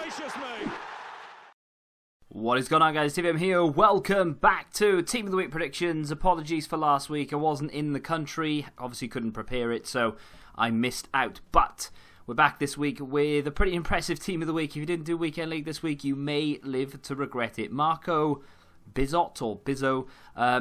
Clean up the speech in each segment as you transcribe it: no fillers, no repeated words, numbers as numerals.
gracious me! What is going on, guys? TVM here. Welcome back to Team of the Week predictions. Apologies for last week. I wasn't in the country. Obviously couldn't prepare it, so I missed out. But we're back this week with a pretty impressive Team of the Week. If you didn't do Weekend League this week, you may live to regret it. BIZOT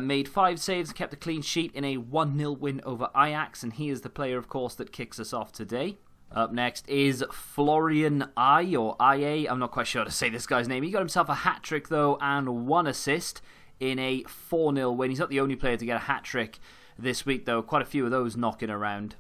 made 5 saves and kept a clean sheet in a 1-0 win over Ajax, and he is the player, of course, that kicks us off today. Up next is Florian I, or IA, I'm not quite sure how to say this guy's name. He got himself a hat-trick, though, and 1 assist in a 4-0 win. He's not the only player to get a hat-trick this week, though. Quite a few of those knocking around.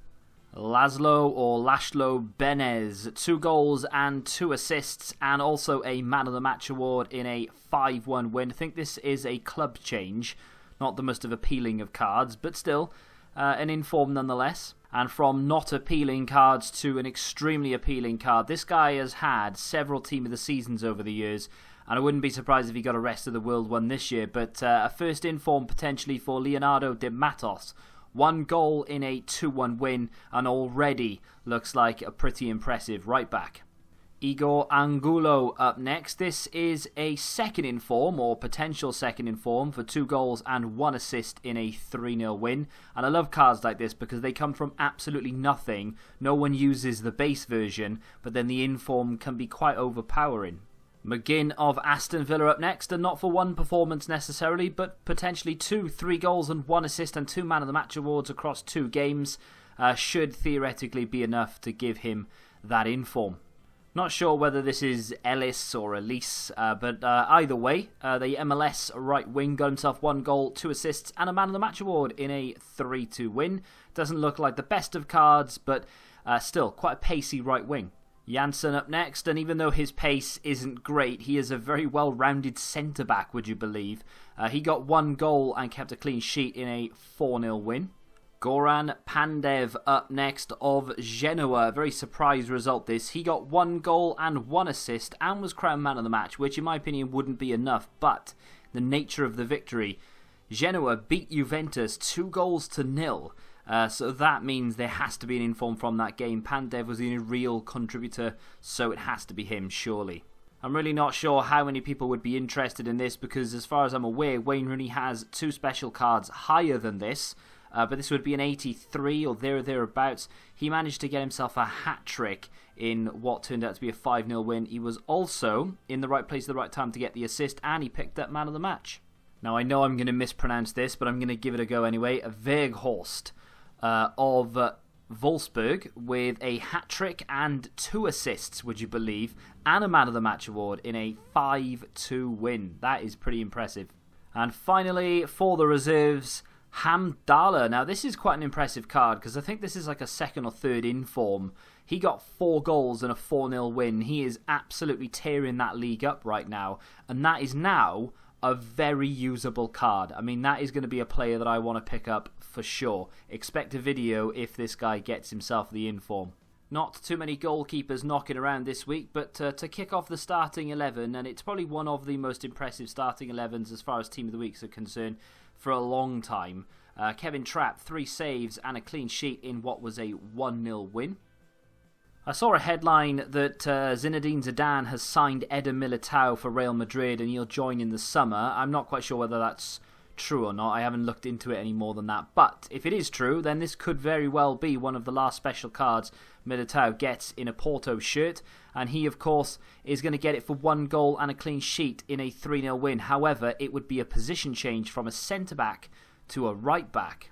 Laszlo Benez, 2 goals and 2 assists, and also a Man of the Match award in a 5-1 win. I think this is a club change, not the most appealing of cards, but still an inform nonetheless. And from not appealing cards to an extremely appealing card, this guy has had several Team of the Seasons over the years, and I wouldn't be surprised if he got a Rest of the World one this year. But a first inform potentially for Leonardo de Matos. 1 goal in a 2-1 win, and already looks like a pretty impressive right back. Igor Angulo up next. This is a second inform, or potential second inform, for 2 goals and 1 assist in a 3-0 win. And I love cards like this because they come from absolutely nothing. No one uses the base version, but then the inform can be quite overpowering. McGinn of Aston Villa up next, and not for 1 performance necessarily, but potentially 2, 3 goals and 1 assist and 2 Man of the Match awards across 2 games should theoretically be enough to give him that inform. Not sure whether this is Ellis or Elise, but either way, the MLS right wing got himself 1 goal, 2 assists and a Man of the Match award in a 3-2 win. Doesn't look like the best of cards, but still quite a pacey right wing. Janssen up next, and even though his pace isn't great, he is a very well-rounded centre-back, would you believe. He got 1 goal and kept a clean sheet in a 4-0 win. Goran Pandev up next of Genoa. A very surprise result this. He got 1 goal and 1 assist and was crowned Man of the Match, which in my opinion wouldn't be enough, but the nature of the victory. Genoa beat Juventus 2-0. So that means there has to be an inform from that game. Pandev was the real contributor, so it has to be him, surely. I'm really not sure how many people would be interested in this because as far as I'm aware, Wayne Rooney has 2 special cards higher than this. But this would be an 83 or thereabouts. He managed to get himself a hat-trick in what turned out to be a 5-0 win. He was also in the right place at the right time to get the assist, and he picked up Man of the Match. Now, I know I'm going to mispronounce this, but I'm going to give it a go anyway. WEGHORST of Wolfsburg with a hat-trick and 2 assists, would you believe, and a Man of the Match award in a 5-2 win. That is pretty impressive. And finally, for the reserves, HAMDALLAH. Now, this is quite an impressive card because I think this is like a 2nd or 3rd inform. He got 4 goals and a 4-0 win. He is absolutely tearing that league up right now, and that is now a very usable card. I mean, that is going to be a player that I want to pick up for sure. Expect a video if this guy gets himself the inform. Not too many goalkeepers knocking around this week, but to kick off the starting 11, and it's probably one of the most impressive starting 11s as far as Team of the Weeks are concerned for a long time. Kevin Trapp, 3 saves and a clean sheet in what was a 1-0 win. I saw a headline that Zinedine Zidane has signed Eder Militao for Real Madrid and he'll join in the summer. I'm not quite sure whether that's true or not. I haven't looked into it any more than that. But if it is true, then this could very well be one of the last special cards Militao gets in a Porto shirt. And he, of course, is going to get it for 1 goal and a clean sheet in a 3-0 win. However, it would be a position change from a centre-back to a right-back.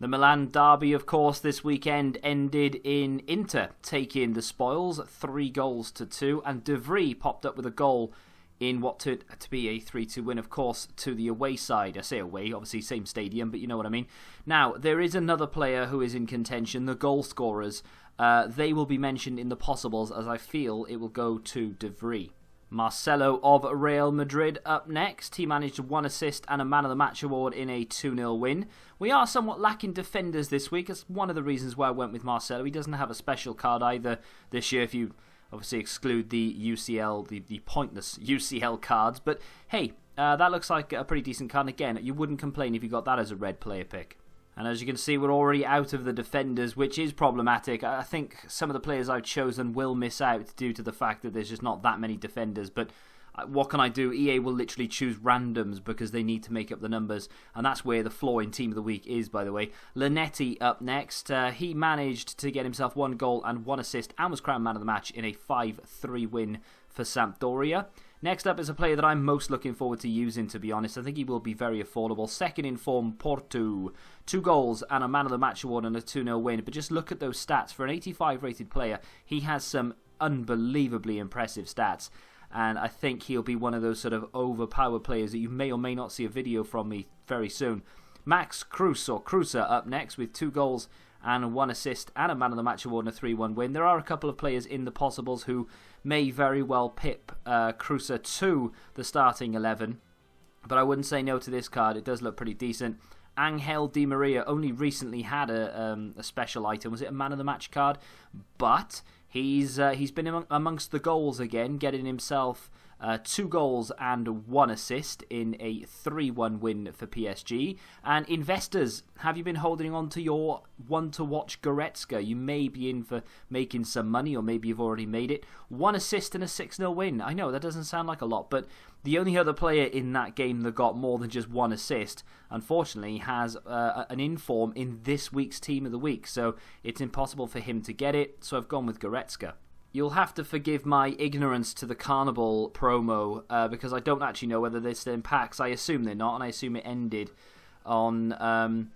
The Milan derby, of course, this weekend ended in Inter taking the spoils, 3-2, and De Vrij popped up with a goal in what turned to be a 3-2 win, of course, to the away side. I say away, obviously same stadium, but you know what I mean. Now, there is another player who is in contention, the goal scorers. They will be mentioned in the possibles, as I feel it will go to De Vrij. Marcelo of Real Madrid up next. He managed 1 assist and a Man of the Match award in a 2-0 win. We are somewhat lacking defenders this week. That's one of the reasons why I went with Marcelo. He doesn't have a special card either this year, if you obviously exclude the UCL, the pointless UCL cards. But hey, that looks like a pretty decent card. Again, you wouldn't complain if you got that as a red player pick. And as you can see, we're already out of the defenders, which is problematic. I think some of the players I've chosen will miss out due to the fact that there's just not that many defenders. But what can I do? EA will literally choose randoms because they need to make up the numbers. And that's where the flaw in Team of the Week is, by the way. Linetti up next. He managed to get himself 1 goal and 1 assist and was crowned man of the match in a 5-3 win for Sampdoria. Next up is a player that I'm most looking forward to using, to be honest. I think he will be very affordable. Second in form, PORTU. 2 goals and a man of the match award and a 2-0 win. But just look at those stats. For an 85 rated player, he has some unbelievably impressive stats. And I think he'll be one of those sort of overpowered players that you may or may not see a video from me very soon. Max Kruse, or Kruse, up next with 2 goals and 1 assist and a man of the match award and a 3-1 win. There are a couple of players in the possibles who may very well pip Kruse to the starting 11, but I wouldn't say no to this card. It does look pretty decent. Angel Di Maria only recently had a special item. Was it a man of the match card? But he's been amongst the goals again, getting himself 2 goals and 1 assist in a 3-1 win for PSG. And investors, have you been holding on to your one to watch Goretzka? You may be in for making some money, or maybe you've already made it. 1 assist and a 6-0 win. I know that doesn't sound like a lot, but the only other player in that game that got more than just 1 assist, unfortunately, has an inform in this week's Team of the Week. So it's impossible for him to get it. So I've gone with Goretzka. You'll have to forgive my ignorance to the Carnival promo because I don't actually know whether they're still in packs. I assume they're not, and I assume it ended on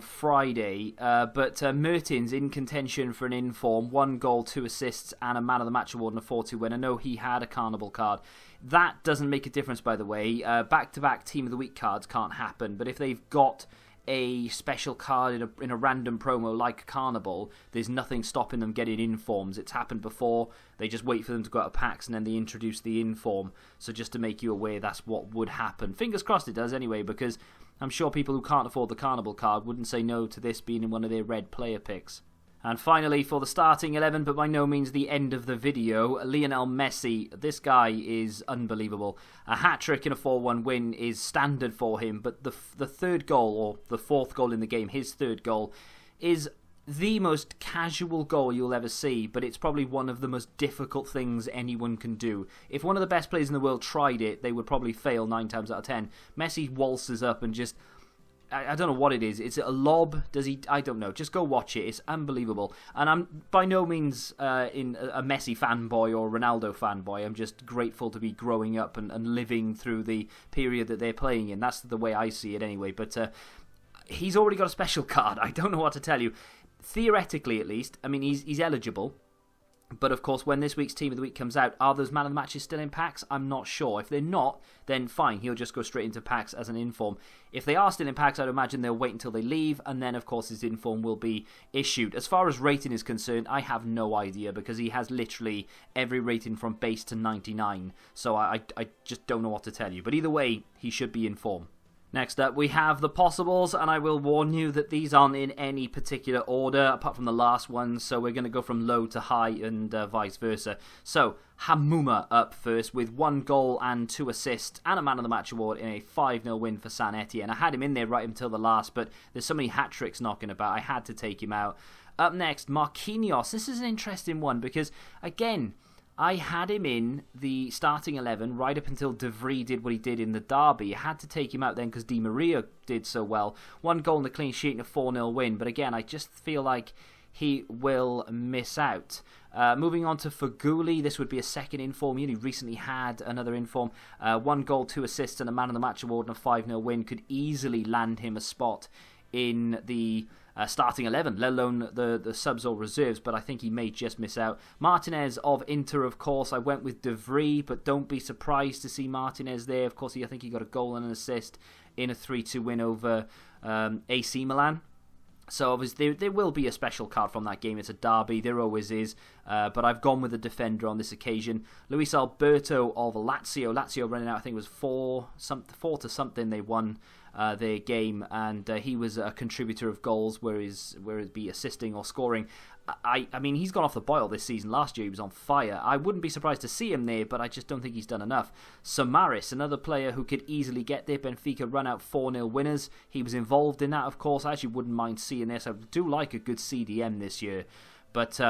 Friday. But Mertens in contention for an inform, 1 goal, 2 assists, and a man of the match award and a 4-2 win. I know he had a Carnival card. That doesn't make a difference, by the way. Back-to-back Team of the Week cards can't happen, but if they've got a special card in a random promo like Carnival, there's nothing stopping them getting informs. It's happened before. They just wait for them to go out of packs and then they introduce the inform. So just to make you aware, that's what would happen. Fingers crossed it does anyway, because I'm sure people who can't afford the Carnival card wouldn't say no to this being in one of their red player picks. And finally, for the starting 11, but by no means the end of the video, Lionel Messi. This guy is unbelievable. A hat-trick and a 4-1 win is standard for him, but the third goal, or the 4th goal in the game, his 3rd goal, is the most casual goal you'll ever see, but it's probably one of the most difficult things anyone can do. If one of the best players in the world tried it, they would probably fail 9 times out of 10. Messi waltzes up and just... I don't know what it is. Is it a lob? Does he? I don't know. Just go watch it. It's unbelievable. And I'm by no means in a Messi fanboy or Ronaldo fanboy. I'm just grateful to be growing up and living through the period that they're playing in. That's the way I see it anyway. But he's already got a special card. I don't know what to tell you. Theoretically, at least. I mean, he's eligible. But of course, when this week's Team of the Week comes out, are those man of the matches still in packs? I'm not sure. If they're not, then fine, he'll just go straight into packs as an inform. If they are still in packs, I'd imagine they'll wait until they leave, and then of course his inform will be issued. As far as rating is concerned, I have no idea, because he has literally every rating from base to 99. So I just don't know what to tell you. But either way, he should be in form. Next up, we have the possibles, and I will warn you that these aren't in any particular order, apart from the last one, so we're going to go from low to high and vice versa. So, Hamuma up first with 1 goal and 2 assists and a man of the match award in a 5-0 win for Saint Etienne. I had him in there right until the last, but there's so many hat-tricks knocking about, I had to take him out. Up next, Marquinhos. This is an interesting one because, again, I had him in the starting 11 right up until De Vrij did what he did in the derby. I had to take him out then because Di Maria did so well. 1 goal and a clean sheet and a 4-0 win. But again, I just feel like he will miss out. Moving on to Feghouli, this would be a second inform. He only recently had another inform. 1 goal, 2 assists and a man of the match award and a 5-0 win. Could easily land him a spot in the starting 11, let alone the subs or reserves, but I think he may just miss out. Martinez of Inter, of course. I went with De Vrij, but don't be surprised to see Martinez there. Of course, I think he got a goal and an assist in a 3-2 win over AC Milan. So obviously there will be a special card from that game. It's a derby, there always is. But I've gone with a defender on this occasion. Luis Alberto of Lazio. Lazio running out, I think it was 4 to something they won their game, and he was a contributor of goals, where it be assisting or scoring. I mean, he's gone off the boil this season. Last year he was on fire. I wouldn't be surprised to see him there, but I just don't think he's done enough. Samaris, another player who could easily get there. Benfica run out 4-0 winners. He was involved in that, of course. I actually wouldn't mind seeing this. I do like a good CDM this year. But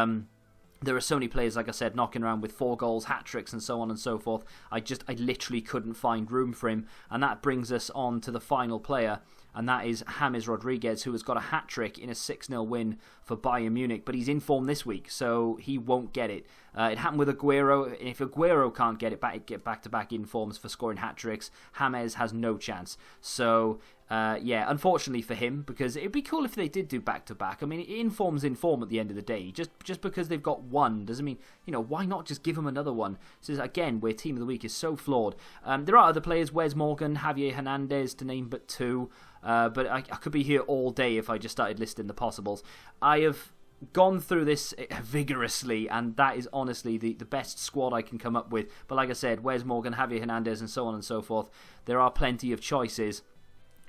there are so many players, like I said, knocking around with 4 goals, hat-tricks and so on and so forth. I literally couldn't find room for him. And that brings us on to the final player, and that is James Rodriguez, who has got a hat-trick in a 6-0 win for Bayern Munich. But he's in form this week, so he won't get it. It happened with Aguero, and if Aguero can't get back-to-back informs for scoring hat-tricks, James has no chance. So, yeah, unfortunately for him, because it'd be cool if they did do back-to-back. I mean, inform's inform at the end of the day. Just because they've got one doesn't mean, why not just give them another one? So, again, where Team of the Week is so flawed. There are other players, Wes Morgan, Javier Hernandez, to name but 2. But I could be here all day if I just started listing the possibles. I have gone through this vigorously, and that is honestly the best squad I can come up with. But like I said, Wes Morgan, Javier Hernandez, and so on and so forth. There are plenty of choices.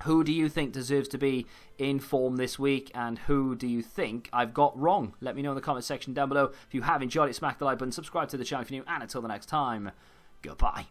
Who do you think deserves to be in form this week, and who do you think I've got wrong? Let me know in the comment section down below. If you have enjoyed it, smack the like button, subscribe to the channel if you're new, and until the next time, goodbye.